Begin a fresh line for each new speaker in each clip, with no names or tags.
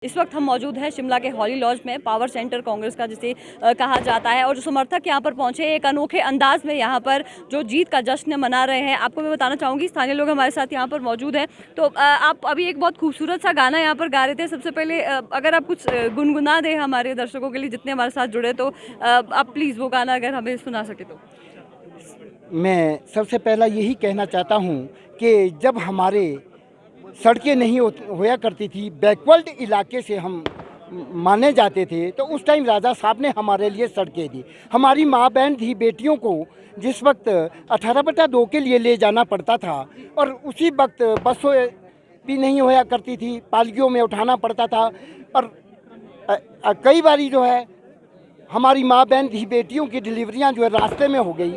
इस वक्त हम मौजूद हैं शिमला के हॉली लॉज में, पावर सेंटर कांग्रेस का जिसे कहा जाता है, और जो समर्थक यहाँ पर पहुंचे एक अनोखे अंदाज में यहाँ पर जो जीत का जश्न मना रहे हैं। आपको मैं बताना चाहूँगी, स्थानीय लोग हमारे साथ यहाँ पर मौजूद हैं। तो आप अभी एक बहुत खूबसूरत सा गाना यहाँ पर गा रहे थे। सबसे पहले अगर आप कुछ गुनगुना दें हमारे दर्शकों के लिए जितने हमारे साथ जुड़े, तो आप प्लीज़ वो गाना अगर हमें सुना सके तो।
मैं सबसे पहला यही कहना चाहता हूँ कि जब हमारे सड़कें नहीं होया करती थी, बैकवर्ड इलाके से हम माने जाते थे, तो उस टाइम राजा साहब ने हमारे लिए सड़कें दी। हमारी माँ बहन थी, बेटियों को जिस वक्त 18/2 के लिए ले जाना पड़ता था, और उसी वक्त बसों भी नहीं होया करती थी, पालकियों में उठाना पड़ता था, और कई बारी जो है हमारी माँ बहन थी, बेटियों की डिलीवरियाँ जो है रास्ते में हो गई,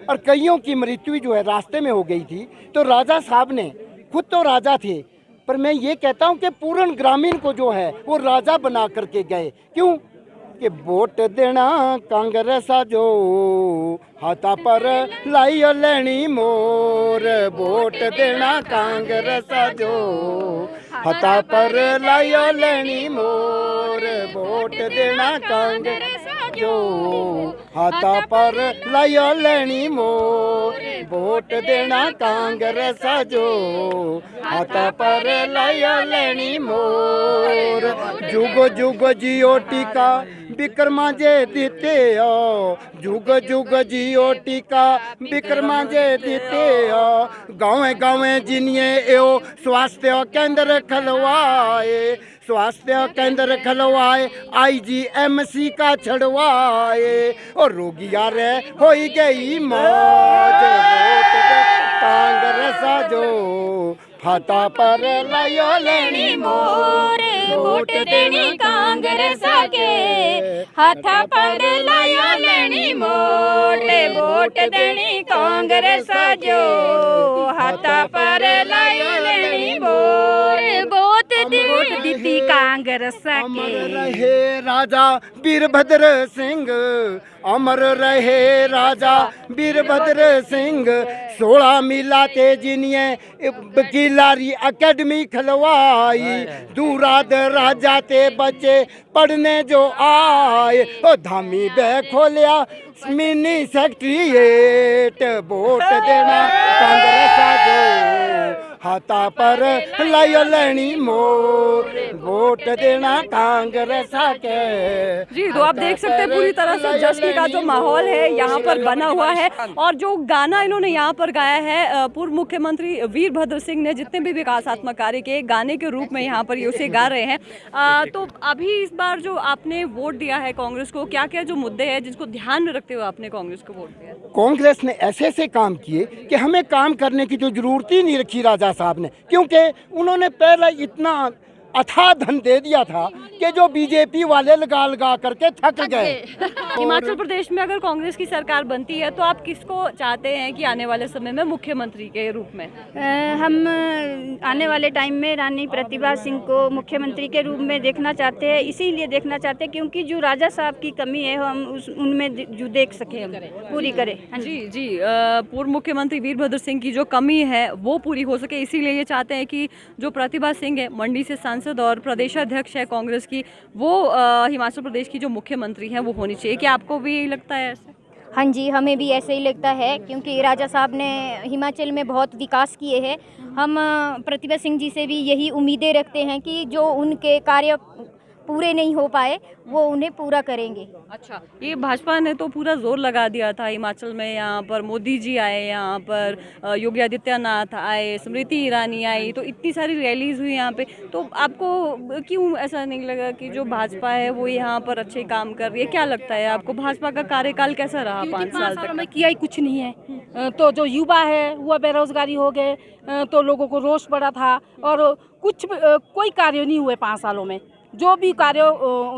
और कईयों की मृत्यु जो है रास्ते में हो गई थी। तो राजा साहब ने, खुद तो राजा थे, पर मैं ये कहता हूँ कि पूर्ण ग्रामीण को जो है वो राजा बना करके गए। क्यों कि वोट देना कांग्रेसा जो हाथा पर लाइयो लेनी मोर, वोट देना कांग्रेसा जो हाथा पर लाइयो लेनी मोर, वोट देना कांग्रेसा जो हाथा पर लाइयो लेनी मोर, वोट देना कांग्रेसा जो हाथा पर लाइयो लेनी मोर। जुग जुग जियो टीका विक्रमा जे देते हो, जुग जुग जियो टीका विक्रमा जे देते हो। गाँव गाँव जिनिए एओ स्वास्थ्य केंद्र खलवाए, स्वास्थ्य केंद्र खलवाए, IGMC का छड़वाए, और रोगिया रे हो गई मौज, वोट दे कांग्रेस जो हाथा पर लायो लेनी मोर,
वोट देनी कांग्रेस के हाथा पर लायो लेनी मोर, वोट देनी कांग्रेस जो हाथा पर लायो लेनी मोर, वोट दी कांग्रेस के।
अमर रहे राजा वीरभद्र सिंह, अमर रहे राजा वीरभद्र सिंह। 16 मिलाते जिन्हें वकीलारी अकेडमी खलवाई, दूराद राजा ते बच्चे पढ़ने जो आए, ओ धामी बह खोलिया मिनी सेक्रेटरीट, वोट देना कांग्रेस जो हाथा पर लाइयो लेनी मोर, वोट देना कांग्रेस के।
जी, तो आप देख सकते हैं पूरी तरह से जश्न का जो माहौल है यहाँ पर बना हुआ है। और जो गाना इन्होंने यहाँ पर गाया है, पूर्व मुख्यमंत्री वीरभद्र सिंह ने जितने भी विकासात्मक कार्य किए, गाने के रूप में यहाँ पर ये उसे गा रहे हैं। तो अभी इस बार जो आपने वोट दिया है कांग्रेस को, क्या क्या जो मुद्दे हैं जिसको ध्यान में रखते हुए आपने कांग्रेस को वोट दिया?
कांग्रेस ने ऐसे ऐसे काम किए कि हमें काम करने की तो जरूरत ही नहीं रखी राजा साहब ने, क्योंकि उन्होंने पहले इतना अथाह धन दे दिया था कि जो बीजेपी वाले लगा लगा करके थक गए।
हिमाचल प्रदेश में अगर कांग्रेस की सरकार बनती है तो आप किसको चाहते हैं कि आने वाले समय में मुख्यमंत्री के रूप में?
हम आने वाले टाइम में रानी प्रतिभा सिंह को मुख्यमंत्री के रूप में देखना चाहते हैं। इसीलिए देखना चाहते हैं क्योंकि जो राजा साहब की कमी है हम उनमें जो देख सके हम पूरी करें।
जी जी, पूर्व मुख्यमंत्री वीरभद्र सिंह की जो कमी है वो पूरी हो सके, इसीलिए ये चाहते हैं कि जो प्रतिभा सिंह है, मंडी से सांसद और प्रदेशाध्यक्ष है कांग्रेस की, वो हिमाचल प्रदेश की जो मुख्यमंत्री हैं वो होनी चाहिए। क्या आपको भी यही लगता है ऐसे?
हाँ जी, हमें भी ऐसे ही लगता है, क्योंकि राजा साहब ने हिमाचल में बहुत विकास किए हैं। हम प्रतिभा सिंह जी से भी यही उम्मीदें रखते हैं कि जो उनके कार्य पूरे नहीं हो पाए वो उन्हें पूरा करेंगे।
अच्छा, ये भाजपा ने तो पूरा जोर लगा दिया था हिमाचल में, यहाँ पर मोदी जी आए, यहाँ पर योगी आदित्यनाथ आए, स्मृति ईरानी आई, तो इतनी सारी रैलीज हुई यहाँ पे। तो आपको क्यों ऐसा नहीं लगा कि जो भाजपा है वो यहाँ पर अच्छे काम कर रही है? क्या लगता है आपको भाजपा का कार्यकाल कैसा रहा 5 साल तक?
में किया ही कुछ नहीं है। तो जो युवा है वो बेरोजगारी हो गए, तो लोगों को रोष पड़ा था, और कोई कार्य नहीं हुए 5 सालों में। जो भी कार्य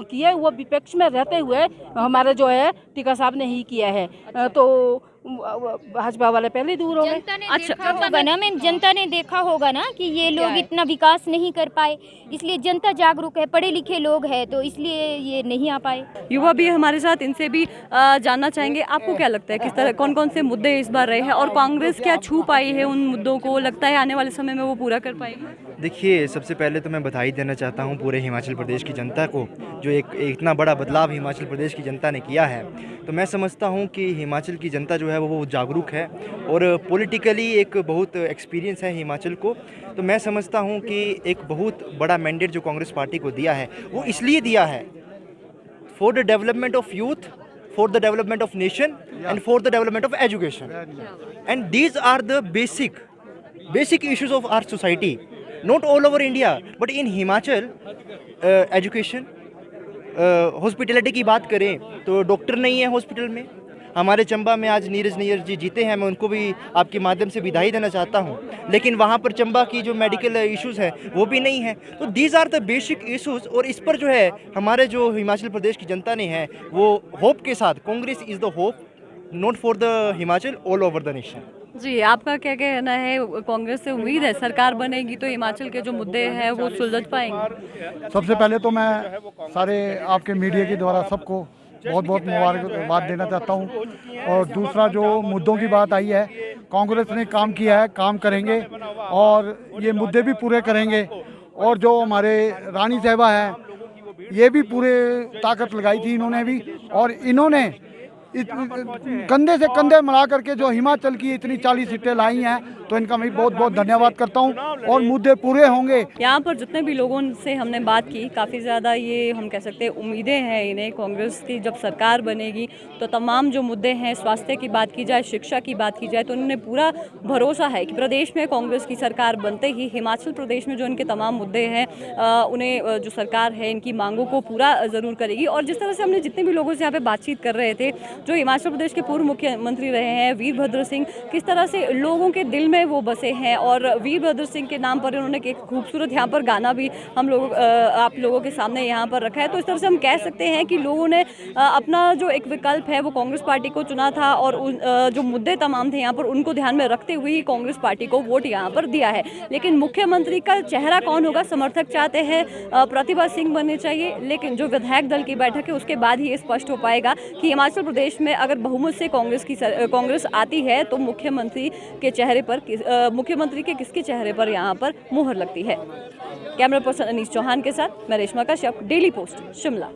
किए वो विपक्ष में रहते हुए हमारे जो है टीका साहब ने ही किया है, तो भाजपा वाले पहले दूर हो गए।
अच्छा होगा ना मैम, जनता ने देखा होगा ना कि ये लोग इतना विकास नहीं कर पाए, इसलिए जनता जागरूक है, पढ़े लिखे लोग हैं, तो इसलिए ये नहीं आ पाए।
युवा भी हमारे साथ, इनसे भी जानना चाहेंगे। आपको क्या लगता है किस तरह कौन कौन से मुद्दे इस बार रहे हैं और कांग्रेस क्या छू पाई है उन मुद्दों को? लगता है आने वाले समय में वो पूरा कर पाएगी?
देखिए, सबसे पहले तो मैं बधाई देना चाहता हूँ पूरे हिमाचल प्रदेश की जनता को, जो एक इतना बड़ा बदलाव हिमाचल प्रदेश की जनता ने किया है। तो मैं समझता हूँ कि हिमाचल की जनता जो है वो जागरूक है और पॉलिटिकली एक बहुत एक्सपीरियंस है हिमाचल को। तो मैं समझता हूँ कि एक बहुत बड़ा मैंडेट जो कांग्रेस पार्टी को दिया है, वो इसलिए दिया है for the development of youth, for the development of nation and for the development of education, and these are the basic issues of our society, not all over India but in Himachal. Education, hospitality की बात करें तो doctor नहीं है hospital में। हमारे चंबा में आज नीरज नैयर जी जीते हैं, मैं उनको भी आपके माध्यम से बधाई देना चाहता हूं, लेकिन वहां पर चंबा की जो मेडिकल इश्यूज है वो भी नहीं है। तो these are the basic issues, और इस पर जो है हमारे जो हिमाचल प्रदेश की जनता ने है वो होप के साथ, Congress is the hope not for the Himachal, all over the nation.
जी, आपका क्या कहना है? कांग्रेस से उम्मीद है सरकार बनेगी तो हिमाचल के जो मुद्दे हैं वो सुलझ पाएंगे?
सबसे पहले तो मैं सारे आपके मीडिया के द्वारा सबको बहुत बहुत मुबारकबाद देना चाहता हूँ। और दूसरा, जो मुद्दों की बात आई है, कांग्रेस ने काम किया है, काम करेंगे और ये मुद्दे भी पूरे करेंगे। और जो हमारे रानी साहिबा है, ये भी पूरे ताकत लगाई थी इन्होंने भी, और इन्होंने कंधे से कंधे मिला करके जो हिमाचल की इतनी 40 सीटें लाई हैं, तो इनका मैं बहुत बहुत धन्यवाद करता हूं और मुद्दे पूरे होंगे।
यहाँ पर जितने भी लोगों से हमने बात की, काफ़ी ज़्यादा ये हम कह सकते हैं उम्मीदें हैं इन्हें कांग्रेस की जब सरकार बनेगी तो तमाम जो मुद्दे हैं, स्वास्थ्य की बात की जाए, शिक्षा की बात की जाए, तो उन्होंने पूरा भरोसा है कि प्रदेश में कांग्रेस की सरकार बनते ही हिमाचल प्रदेश में जो इनके तमाम मुद्दे हैं उन्हें जो सरकार है इनकी मांगों को पूरा ज़रूर करेगी। और जिस तरह से हमने जितने भी लोगों से यहाँ पे बातचीत कर रहे थे, जो हिमाचल प्रदेश के पूर्व मुख्यमंत्री रहे हैं वीरभद्र सिंह, किस तरह से लोगों के दिल में वो बसे हैं, और वीरभद्र सिंह के नाम पर उन्होंने एक खूबसूरत यहाँ पर गाना भी हम लोग आप लोगों के सामने यहाँ पर रखा है। तो इस तरह से हम कह सकते हैं कि लोगों ने अपना जो एक विकल्प है वो कांग्रेस पार्टी को चुना था, और जो मुद्दे तमाम थे यहाँ पर उनको ध्यान में रखते हुए ही कांग्रेस पार्टी को वोट यहाँ पर दिया है। लेकिन मुख्यमंत्री का चेहरा कौन होगा, समर्थक चाहते हैं प्रतिभा सिंह बनने चाहिए, लेकिन जो विधायक दल की बैठक है उसके बाद ही ये स्पष्ट हो पाएगा कि हिमाचल प्रदेश में अगर बहुमत से कांग्रेस आती है तो मुख्यमंत्री के चेहरे पर मुख्यमंत्री के किसके चेहरे पर यहाँ पर मुहर लगती है। कैमरा पर्सन अनीस चौहान के साथ मैं रेशमा कश्यप, डेली पोस्ट, शिमला।